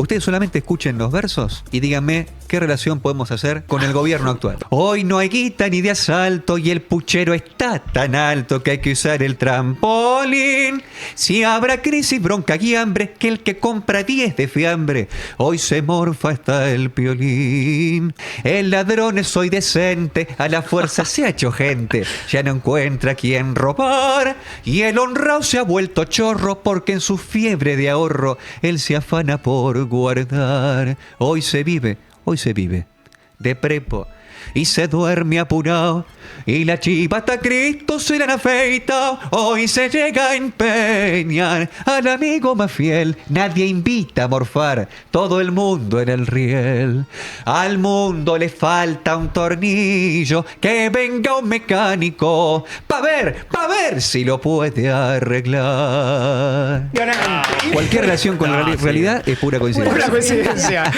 Ustedes solamente escuchen los versos y díganme qué relación podemos hacer con el gobierno actual. Hoy no hay guita ni de asalto y el puchero está tan alto que hay que usar el trampolín. Si habrá crisis, bronca y hambre, que el que compra 10 de fiambre, hoy se morfa hasta el piolín. El ladrón es hoy decente, a la fuerza se ha hecho gente, ya no encuentra quien robar. Y el honrado se ha vuelto chorro porque en su fiebre de ahorro él se afana por guardar. Hoy se vive de prepo y se duerme apurado y la chivata Cristo se la han afeitado. Hoy se llega a empeñar al amigo más fiel, nadie invita a morfar, todo el mundo en el riel. Al mundo le falta un tornillo, que venga un mecánico pa' ver si lo puede arreglar. Cualquier relación con la realidad es pura coincidencia. Pura coincidencia.